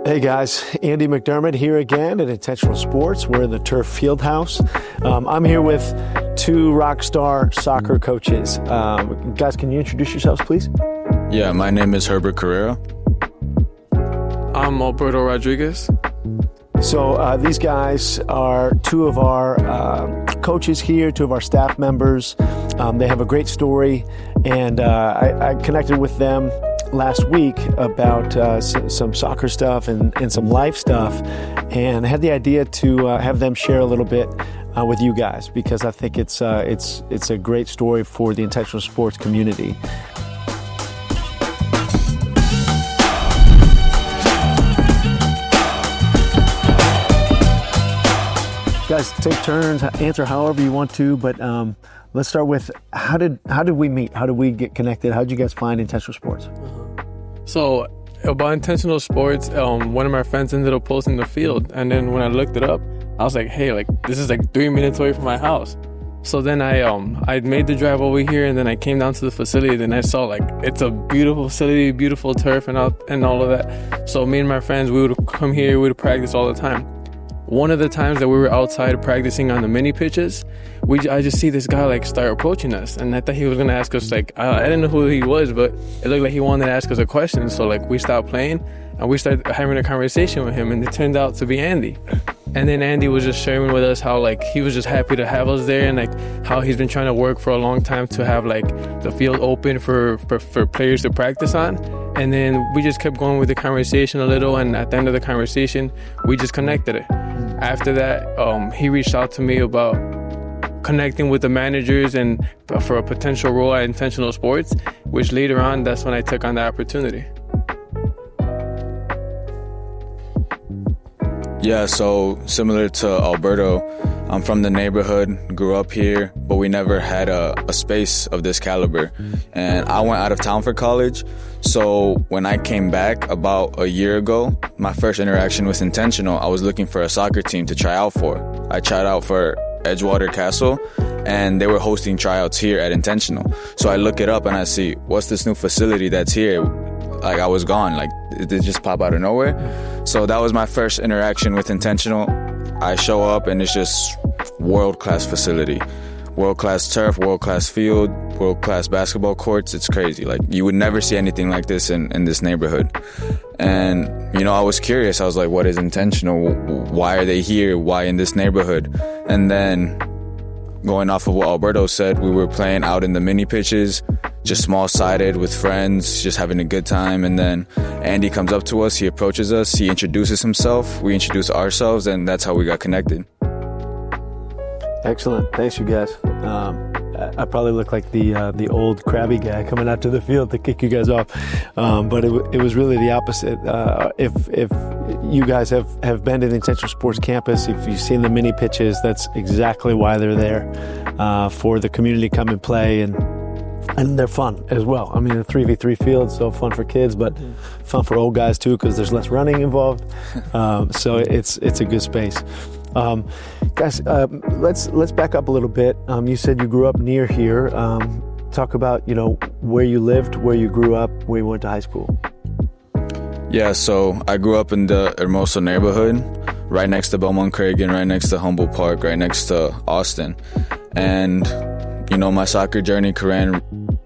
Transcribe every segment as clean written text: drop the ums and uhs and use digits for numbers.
Hey guys, Andy McDermott here again at Intentional Sports. We're in the Turf Fieldhouse. I'm here with two rock star soccer coaches. Guys, can you introduce yourselves, please? Yeah, my name is Herbert Cerrera. I'm Alberto Rodriguez. So these guys are two of our coaches here, two of our staff members. They have a great story, and I connected with them last week about some soccer stuff and some life stuff, and I had the idea to have them share a little bit with you guys, because I think it's a great story for the intentional sports community. Guys, take turns, answer however you want to, but let's start with how did we meet? How did we get connected? How did you guys find intentional sports? So about intentional sports, one of my friends ended up posting the field, and then when I looked it up, I was like, hey, this is 3 minutes away from my house. So then I made the drive over here, and then I came down to the facility, and I saw it's a beautiful facility, beautiful turf and all of that. So me and my friends, we would come here, we would practice all the time. One of the times that we were outside practicing on the mini pitches, I just see this guy start approaching us, and I thought he was gonna ask us I didn't know who he was, but it looked like he wanted to ask us a question. So we stopped playing and we started having a conversation with him, and it turned out to be Andy. And then Andy was just sharing with us how he was just happy to have us there, and how he's been trying to work for a long time to have the field open for players to practice on. And then we just kept going with the conversation a little, and at the end of the conversation, we just connected it. After that, he reached out to me about connecting with the managers and for a potential role at Intentional Sports, which later on, that's when I took on the opportunity. Yeah, so similar to Alberto, I'm from the neighborhood, grew up here, but we never had a space of this caliber. And I went out of town for college, so when I came back about a year ago, my first interaction with Intentional, I was looking for a soccer team to try out for. I tried out for Edgewater Castle, and they were hosting tryouts here at Intentional. So I look it up and I see, what's this new facility that's here? I was gone, did it just pop out of nowhere? So that was my first interaction with Intentional. I show up and it's just world-class facility. World-class turf, world-class field, world-class basketball courts. It's crazy. You would never see anything like this in this neighborhood. And, I was curious. I was like, what is Intentional? Why are they here? Why in this neighborhood? And then going off of what Alberto said, we were playing out in the mini pitches, just small-sided with friends, just having a good time. And then Andy comes up to us, he approaches us, he introduces himself, we introduce ourselves, and that's how we got connected. Excellent. Thanks, you guys. I probably look like the old crabby guy coming out to the field to kick you guys off, but it was really the opposite. If you guys have been to the Intentional Sports campus, if you've seen the mini pitches, that's exactly why they're there, for the community to come and play, and they're fun as well. I mean, a 3v3 field, so fun for kids, but fun for old guys too, because there's less running involved. So it's a good space. Guys, let's back up a little bit. You said you grew up near here. Talk about where you lived, where you grew up, where you went to high school. Yeah, so I grew up in the Hermoso neighborhood, right next to Belmont Cragen, right next to Humboldt Park, right next to Austin. And my soccer journey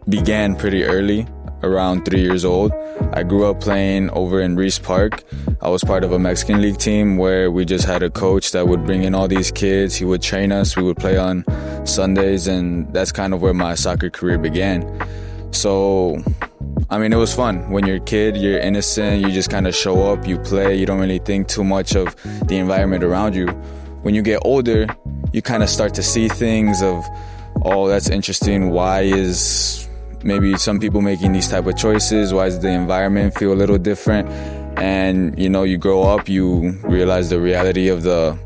began pretty early, around 3 years old. I grew up playing over in Reese Park. I was part of a Mexican league team where we just had a coach that would bring in all these kids. He would train us. We would play on Sundays, and that's kind of where my soccer career began. So, it was fun. When you're a kid, you're innocent. You just kind of show up, you play. You don't really think too much of the environment around you. When you get older, you kind of start to see things of, oh, that's interesting. Why is maybe some people making these type of choices? Why does the environment feel a little different? And, you grow up, you realize the reality of the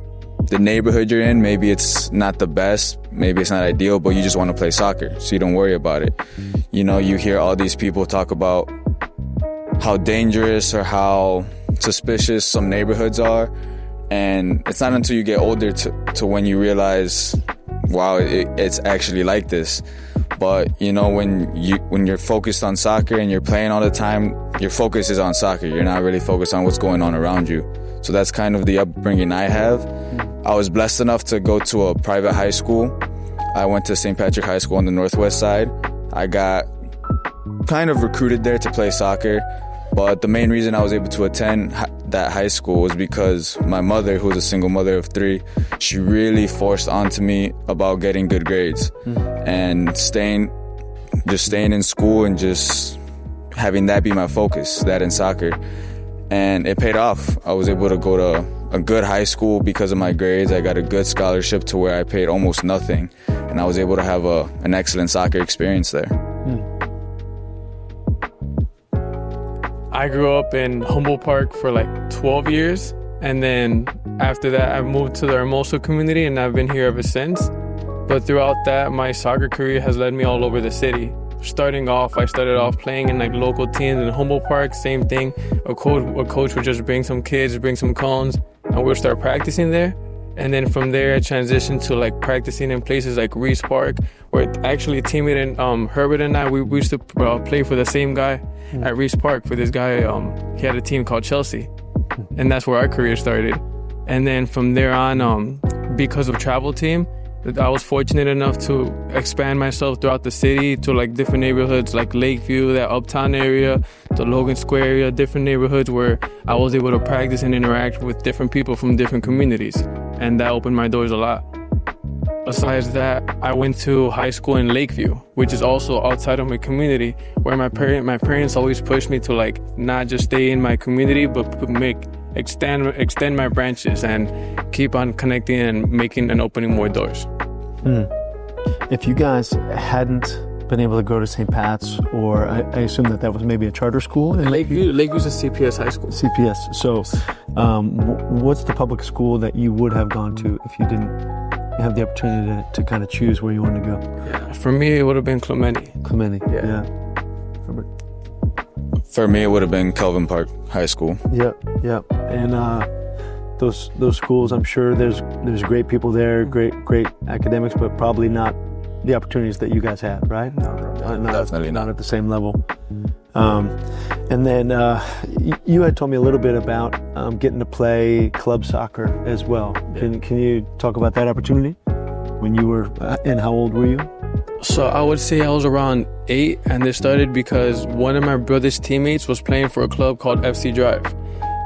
neighborhood you're in. Maybe it's not the best, maybe it's not ideal, but you just want to play soccer, so you don't worry about it. You hear all these people talk about how dangerous or how suspicious some neighborhoods are. And it's not until you get older to when you realize, wow, it's actually like this. But when you're focused on soccer and you're playing all the time, your focus is on soccer. You're not really focused on what's going on around you. So that's kind of the upbringing I have. I was blessed enough to go to a private high school. I went to St. Patrick High School on the northwest side. I got kind of recruited there to play soccer, but the main reason I was able to attend that high school was because my mother, who was a single mother of 3, she really forced onto me about getting good grades and staying in school and just having that be my focus, that in soccer. And it paid off. I was able to go to a good high school because of my grades. I got a good scholarship to where I paid almost nothing, and I was able to have an excellent soccer experience there. I grew up in Humboldt Park for like 12 years, and then after that I moved to the Hermoso community, and I've been here ever since. But throughout that, my soccer career has led me all over the city. Starting off, I started off playing in like local teams in Humboldt Park. Same thing, a coach would just bring some kids, bring some cones, and we'll start practicing there. And then from there, I transitioned to like practicing in places like Reese Park, where actually a teammate and Herbert and I, we used to play for the same guy at Reese Park. For this guy, he had a team called Chelsea, and that's where our career started. And then from there on, because of travel team, I was fortunate enough to expand myself throughout the city to like different neighborhoods like Lakeview, that uptown area, the Logan Square area, different neighborhoods where I was able to practice and interact with different people from different communities. And that opened my doors a lot. Besides that, I went to high school in Lakeview, which is also outside of my community, where my parents always pushed me to like not just stay in my community, but extend my branches and keep on connecting and making and opening more doors. If you guys hadn't been able to go to St. Pat's, or I assume that was maybe a charter school in Lakeview's a CPS high school. CPS. So, what's the public school that you would have gone to if you didn't have the opportunity to kind of choose where you wanted to go? Yeah, for me, it would have been Clemente. Clemente. Yeah. Herbert. For me, it would have been Kelvin Park High School. Yep. And those schools, I'm sure there's great people there, great academics, but probably not the opportunities that you guys had, right? Definitely not at the same level. And then you had told me a little bit about getting to play club soccer as well. Can you talk about that opportunity? When you were, and how old were you? So I would say I was around 8, and this started because one of my brother's teammates was playing for a club called FC Drive.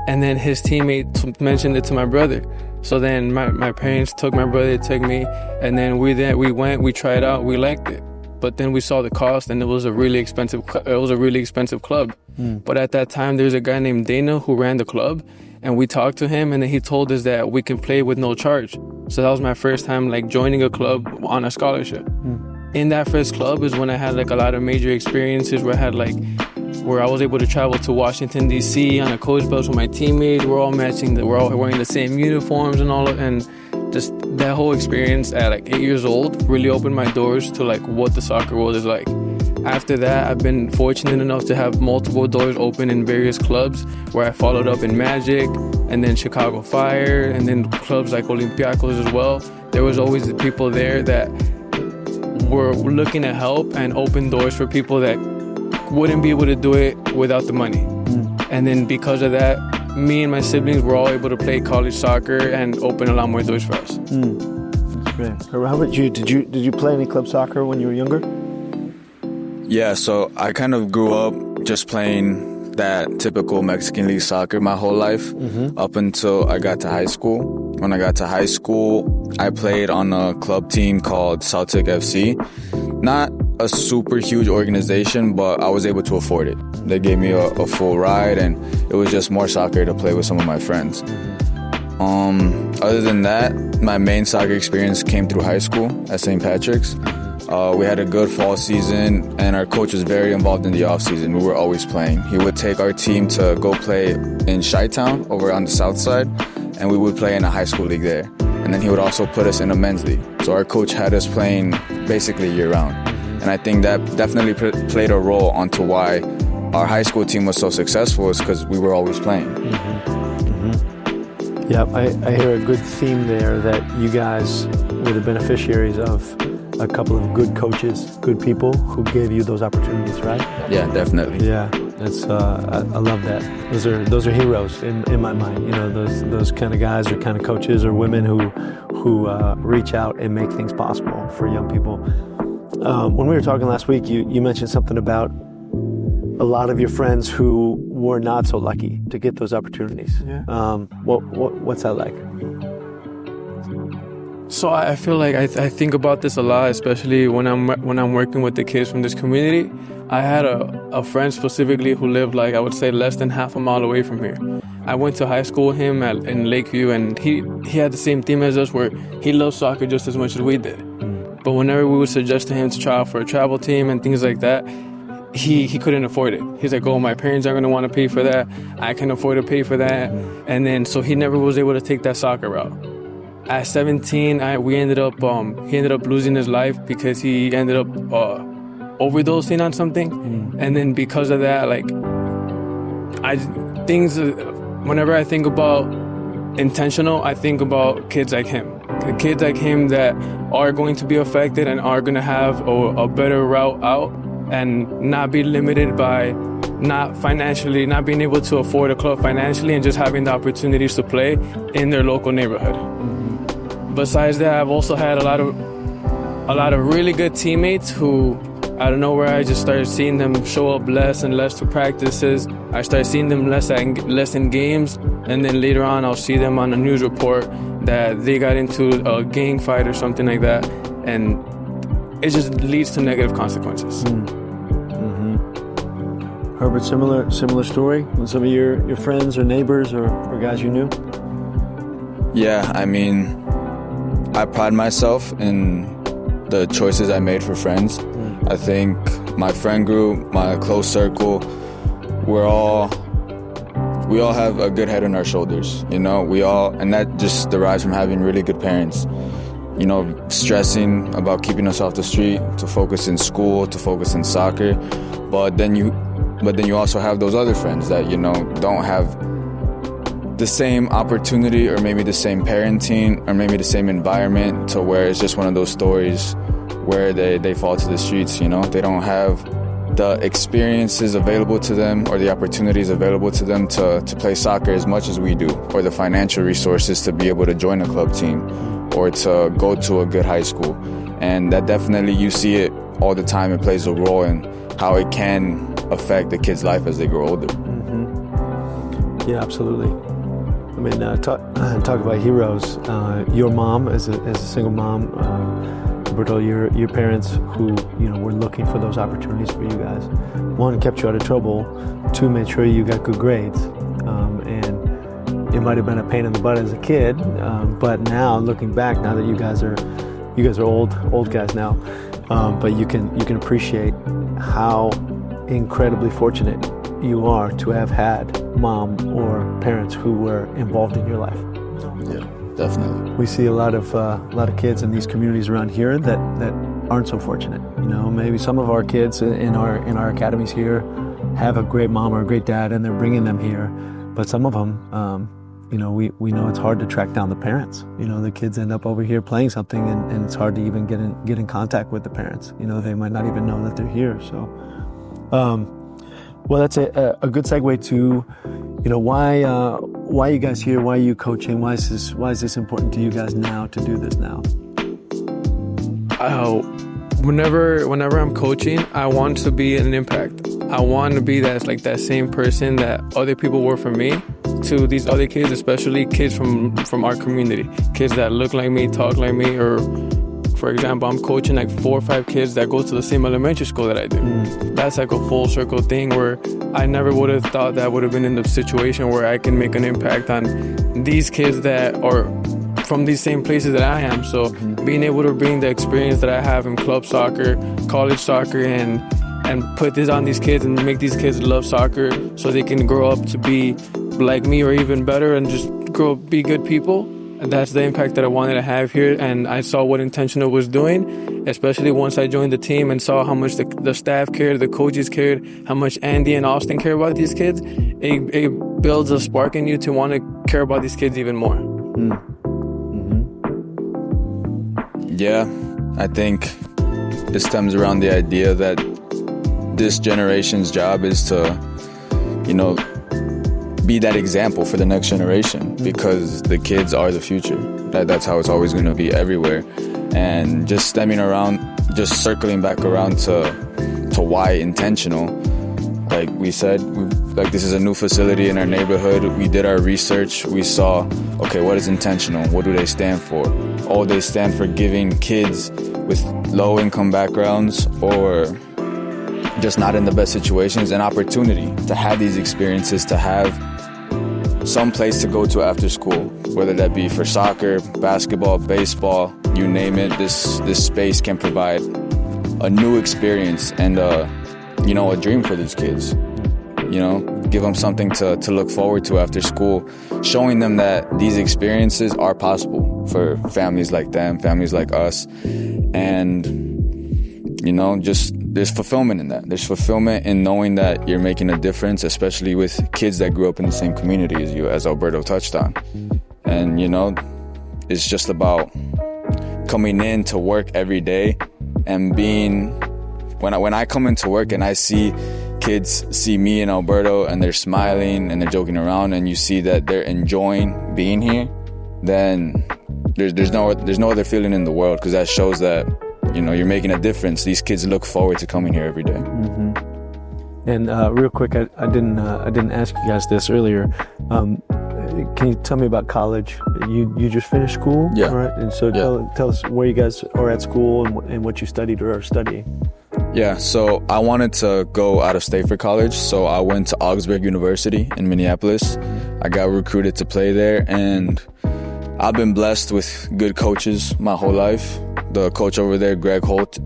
And then his teammate mentioned it to my brother. So then my parents took my brother, took me, and then we went, we tried out, we liked it. But then we saw the cost, and it was a really expensive club. But at that time, there was a guy named Dana who ran the club, and we talked to him, and then he told us that we can play with no charge. So that was my first time like joining a club on a scholarship. In that first club is when I had like a lot of major experiences where I was able to travel to Washington, D.C. on a coach bus with my teammates. We're all wearing the same uniforms and all, and just that whole experience at like 8 years old really opened my doors to like what the soccer world is like. After that, I've been fortunate enough to have multiple doors open in various clubs where I followed up in Magic, and then Chicago Fire, and then clubs like Olympiacos as well. There was always the people there that were looking to help and open doors for people that wouldn't be able to do it without the money. And then because of that, me and my siblings were all able to play college soccer and open a lot more doors for us. That's great. How about you? Did you play any club soccer when you were younger? Yeah, so I kind of grew up just playing that typical Mexican league soccer my whole life up until I got to high school. When I got to high school, I played on a club team called Celtic FC. Not a super huge organization, but I was able to afford it. They gave me a full ride, and it was just more soccer to play with some of my friends. Other than that, my main soccer experience came through high school at St. Patrick's. We had a good fall season, and our coach was very involved in the off season. We were always playing. He would take our team to go play in Chi-Town over on the south side, and we would play in a high school league there. And then he would also put us in a men's league. So our coach had us playing basically year round. And I think that definitely played a role onto why our high school team was so successful, is because we were always playing. Yeah, I hear a good theme there, that you guys were the beneficiaries of a couple of good coaches, good people who gave you those opportunities, right? Yeah, definitely. Yeah. That's I love that. Those are heroes in my mind. You know, those kind of guys or kind of coaches or women who reach out and make things possible for young people. When we were talking last week, you mentioned something about a lot of your friends who were not so lucky to get those opportunities. Yeah. What's that like? So I feel like I think about this a lot, especially when I'm working with the kids from this community. I had a friend specifically who lived, like, I would say less than half a mile away from here. I went to high school with him in Lakeview, and he had the same theme as us, where he loved soccer just as much as we did. But whenever we would suggest to him to try out for a travel team and things like that, he couldn't afford it. He's like, oh, my parents aren't going to want to pay for that. I can afford to pay for that. And then so he never was able to take that soccer route. At 17, he ended up losing his life because he ended up overdosing on something. And then because of that, like, whenever I think about intentional, I think about kids like him. Kids like him that are going to be affected and are going to have a better route out and not be limited by not being able to afford a club financially, and just having the opportunities to play in their local neighborhood. Besides that, I've also had a lot of really good teammates who, out of nowhere, I just started seeing them show up less and less to practices. I started seeing them less in games, and then later on I'll see them on a news report that they got into a gang fight or something like that, and it just leads to negative consequences. Herbert, similar story with some of your friends or neighbors or guys you knew? Yeah, I mean, I pride myself in the choices I made for friends. I think my friend group, my close circle, we all have a good head on our shoulders, you know. And that just derives from having really good parents, you know, stressing about keeping us off the street, to focus in school, to focus in soccer. But then you also have those other friends that, you know, don't have the same opportunity, or maybe the same parenting, or maybe the same environment, to where it's just one of those stories where they fall to the streets, you know. They don't have the experiences available to them or the opportunities available to them to play soccer as much as we do, or the financial resources to be able to join a club team or to go to a good high school. And that definitely, you see it all the time. It plays a role in how it can affect the kid's life as they grow older. Yeah, absolutely. I mean, talk about heroes. Your mom, as a single mom, Alberto, your parents who, you know, were looking for those opportunities for you guys. One, kept you out of trouble. Two, made sure you got good grades. And it might have been a pain in the butt as a kid, but now looking back, now that you guys are old guys now, but you can appreciate how incredibly fortunate you are to have had mom or parents who were involved in your life. Yeah, definitely. We see a lot of kids in these communities around here that aren't so fortunate. You know, maybe some of our kids in our academies here have a great mom or a great dad, and they're bringing them here. But some of them, you know, we know it's hard to track down the parents. You know, the kids end up over here playing something, and it's hard to even get in contact with the parents. You know, they might not even know that they're here. So, well, that's a good segue to, you know, why you guys here? Why are you coaching? Why is this important to you guys now to do this now? Whenever I'm coaching, I want to be an impact. I want to be that same person that other people were for me to these other kids, especially kids from our community, kids that look like me, talk like me, or for example, I'm coaching like 4 or 5 kids that go to the same elementary school that I do. That's like a full circle thing where I never would have thought that I would have been in the situation where I can make an impact on these kids that are from these same places that I am. So being able to bring the experience that I have in club soccer, college soccer, and put this on these kids and make these kids love soccer so they can grow up to be like me or even better and just be good people. And that's the impact that I wanted to have here. And I saw what Intentional was doing, especially once I joined the team and saw how much the staff cared, the coaches cared, how much Andy and Austin care about these kids. It builds a spark in you to want to care about these kids even more. Yeah, I think it stems around the idea that this generation's job is to be that example for the next generation, because the kids are the future. That's how it's always going to be everywhere. And just circling back around to why intentional. Like we said, this is a new facility in our neighborhood. We did our research. We saw, okay, what is intentional? What do they stand for? Oh, they stand for giving kids with low-income backgrounds or just not in the best situations an opportunity to have these experiences, to have some place to go to after school, whether that be for soccer, basketball, baseball, you name it. This space can provide a new experience and a dream for these kids. Give them something to look forward to after school, showing them that these experiences are possible for families like them, families like us. And, just there's fulfillment in that. There's fulfillment in knowing that you're making a difference, especially with kids that grew up in the same community as you, as Alberto touched on. And, it's just about coming in to work every day and being, when I come into work and I see kids see me and Alberto and they're smiling and they're joking around and you see that they're enjoying being here, then there's no other feeling in the world, because that shows that, you're making a difference. These kids look forward to coming here every day. Mm-hmm. And real quick, I didn't ask you guys this earlier. Can you tell me about college? You just finished school? Yeah. All right. And so tell us where you guys are at school and what you studied or are studying. Yeah, so I wanted to go out of state for college, so I went to Augsburg University in Minneapolis. I got recruited to play there, and I've been blessed with good coaches my whole life. The coach over there, Greg Holker,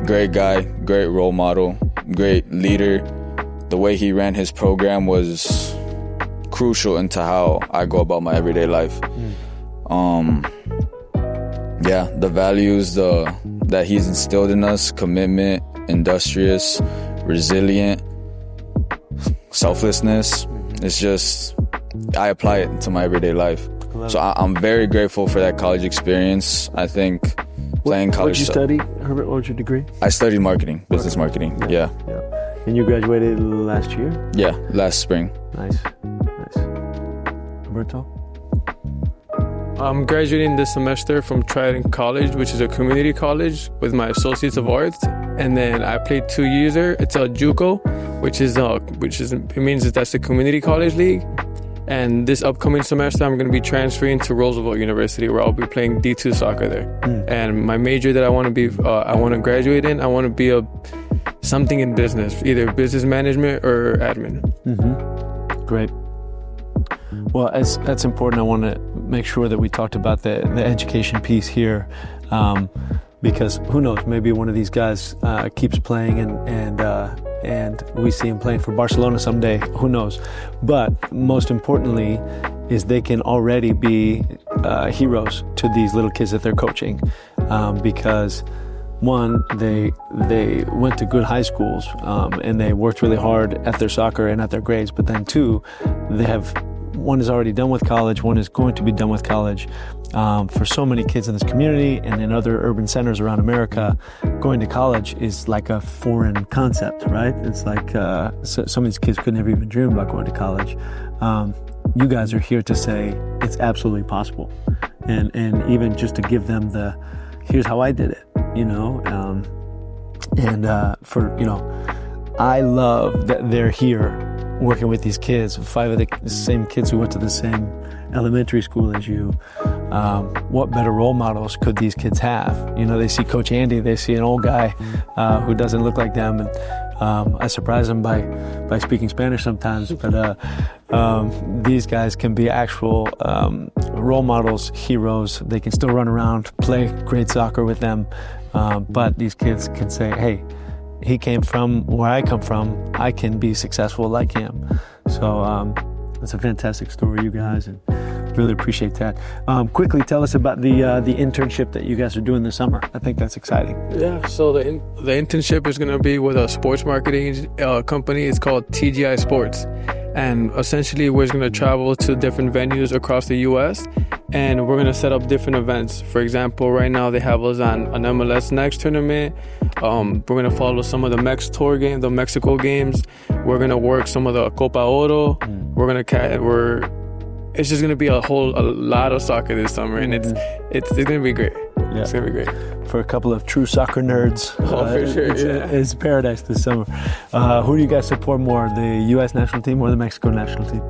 great guy, great role model, great leader. The way he ran his program was crucial into how I go about my everyday life. The values that he's instilled in us: commitment, industrious, resilient, selflessness. It's just, I apply it to my everyday life. So I'm very grateful for that college experience. I think playing college. What did you study, Herbert? What was your degree? I studied marketing, business marketing. Yeah. And you graduated last year? Yeah, last spring. Nice. Alberto? I'm graduating this semester from Trident College, which is a community college, with my Associates of Arts. And then I played 2 years there. It's a JUCO, it means that's the Community College League. And this upcoming semester, I'm going to be transferring to Roosevelt University, where I'll be playing D2 soccer there. And my major that I want to graduate in, I want to be something in business, either business management or admin. Mm-hmm. Great. Well, that's important. I want to make sure that we talked about the education piece here, because who knows, maybe one of these guys keeps playing and we see him playing for Barcelona someday. Who knows? But most importantly is they can already be heroes to these little kids that they're coaching, because one, they went to good high schools and they worked really hard at their soccer and at their grades. But then two, one is already done with college, one is going to be done with college. For so many kids in this community and in other urban centers around America, going to college is like a foreign concept, right? It's like some of these kids could never even dream about going to college. You guys are here to say it's absolutely possible, and even just to give them here's how I did it, I love that they're here working with these kids, 5 of the same kids who went to the same elementary school as you. What better role models could these kids have? They see Coach Andy, they see an old guy who doesn't look like them, and I surprise them by speaking Spanish sometimes, but these guys can be actual role models, heroes. They can still run around, play great soccer with them, but these kids can say, hey, he came from where I come from, I can be successful like him. So it's a fantastic story, you guys, and really appreciate that. Quickly tell us about the internship that you guys are doing this summer. I think that's exciting. Yeah, so the internship is going to be with a sports marketing company. It's called TGI Sports. And essentially we're going to travel to different venues across the U.S. and we're gonna set up different events. For example, right now they have us on an MLS Next tournament. We're gonna follow some of the the Mexico games. We're gonna work some of the Copa Oro. It's just gonna be a lot of soccer this summer, and it's gonna be great. Yeah. It's gonna be great for a couple of true soccer nerds. For sure, it's paradise this summer. Who do you guys support more, the U.S. national team or the Mexico national team?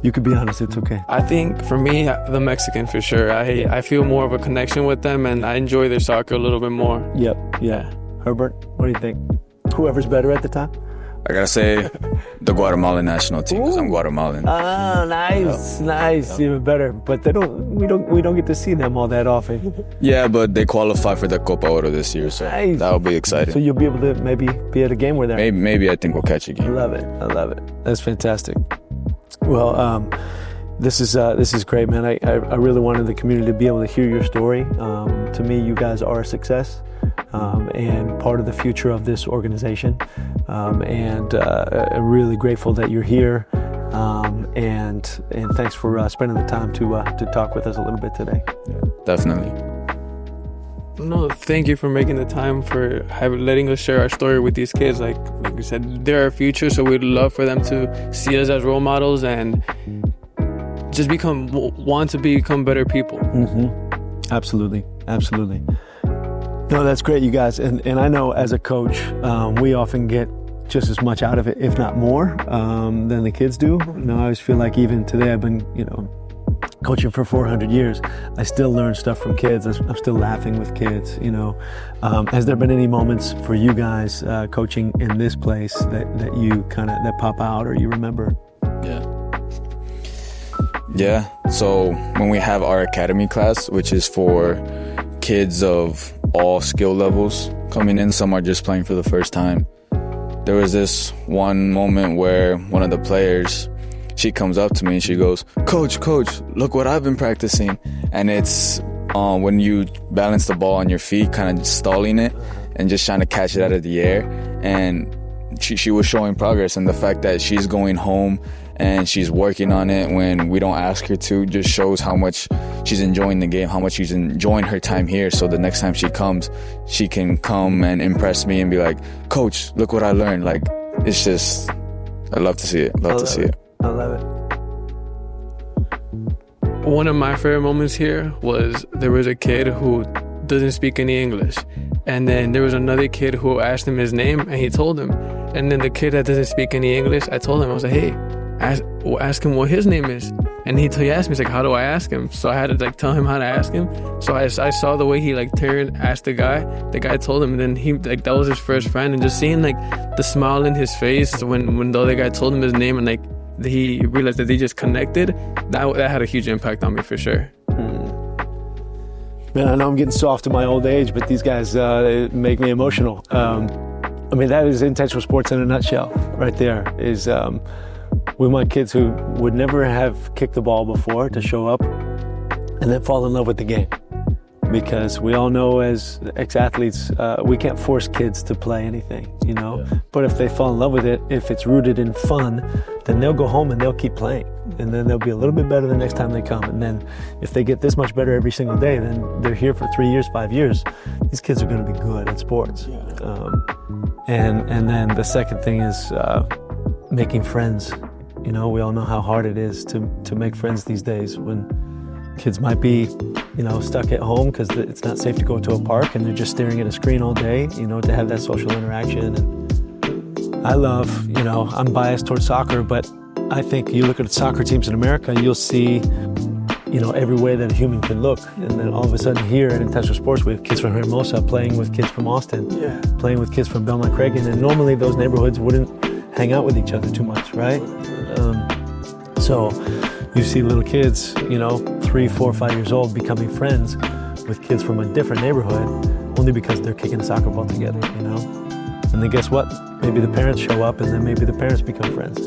You could be honest, it's okay. I think for me, the Mexican for sure. I feel more of a connection with them, and I enjoy their soccer a little bit more. Yep, yeah. Herbert, what do you think? Whoever's better at the time? I gotta say the Guatemalan national team, because I'm Guatemalan. Ah, nice, even better. But we don't get to see them all that often. Yeah, but they qualify for the Copa Oro this year, so that'll be exciting. So you'll be able to maybe be at a game where they're. Maybe I think we'll catch a game. I love it. That's fantastic. Well, this is great, man. I really wanted the community to be able to hear your story. To me, you guys are a success. And part of the future of this organization. And I'm really grateful that you're here. And thanks for spending the time to talk with us a little bit today. Definitely. No, thank you for making the time, for letting us share our story with these kids. Like you said, they're our future, so we'd love for them to see us as role models and just want to become better people. Mm-hmm. Absolutely. No, that's great, you guys. And I know as a coach, we often get just as much out of it, if not more, than the kids do. I always feel like even today I've been, coaching for 400 years. I still learn stuff from kids. I'm still laughing with kids, Has there been any moments for you guys coaching in this place that you that pop out or you remember? Yeah. So when we have our academy class, which is for kids of all skill levels coming in, some are just playing for the first time. There was this one moment where one of the players, she comes up to me and she goes, Coach, look what I've been practicing. And it's when you balance the ball on your feet, kind of stalling it and just trying to catch it out of the air. And she was showing progress, and the fact that she's going home and she's working on it when we don't ask her to just shows how much she's enjoying the game, how much she's enjoying her time here. So the next time she comes, she can come and impress me and be like, Coach, look what I learned. Like, it's just, I love to see it. I love it. One of my favorite moments here was there was a kid who doesn't speak any English. And then there was another kid who asked him his name, and he told him. And then the kid that doesn't speak any English, I told him, I was like, hey, ask him what his name is. And he asked me, he's like, how do I ask him? So I had to tell him how to ask him. So I saw the way he turned, asked the guy told him, and then he that was his first friend. And just seeing the smile in his face when the other guy told him his name, and he realized that they just connected, that had a huge impact on me for sure. Man, I know I'm getting soft in my old age, but these guys make me emotional. That is intentional sports in a nutshell right there. We want kids who would never have kicked the ball before to show up and then fall in love with the game. Because we all know as ex-athletes, we can't force kids to play anything, But if they fall in love with it, if it's rooted in fun, then they'll go home and they'll keep playing. And then they'll be a little bit better the next time they come. And then if they get this much better every single day, then they're here for 3 years, 5 years. These kids are going to be good at sports. And then the second thing is making friends. We all know how hard it is to make friends these days when kids might be, stuck at home because it's not safe to go to a park and they're just staring at a screen all day, to have that social interaction. And I love, I'm biased towards soccer, but I think you look at soccer teams in America, you'll see, every way that a human can look. And then all of a sudden here at Intentional Sports, we have kids from Hermosa playing with kids from Austin, playing with kids from Belmont Cragen. And normally those neighborhoods wouldn't hang out with each other too much, right? So you see little kids, 3, 4, 5 years old becoming friends with kids from a different neighborhood only because they're kicking a soccer ball together, And then guess what? Maybe the parents show up and then maybe the parents become friends,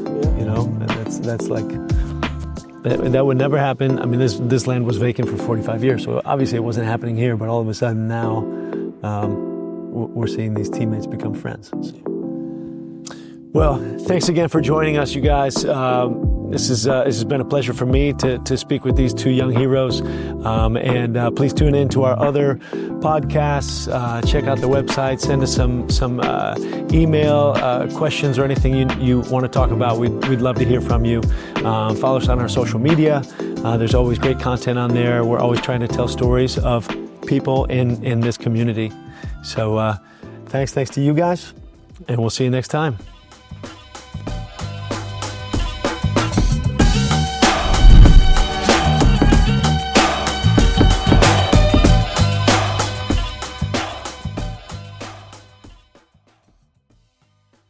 And that would never happen. This land was vacant for 45 years, so obviously it wasn't happening here, but all of a sudden now we're seeing these teammates become friends. Well, thanks again for joining us, you guys. this has been a pleasure for me to speak with these two young heroes. And please tune in to our other podcasts. Check out the website. Send us some email questions or anything you want to talk about. We'd love to hear from you. Follow us on our social media. There's always great content on there. We're always trying to tell stories of people in this community. So thanks to you guys, and we'll see you next time.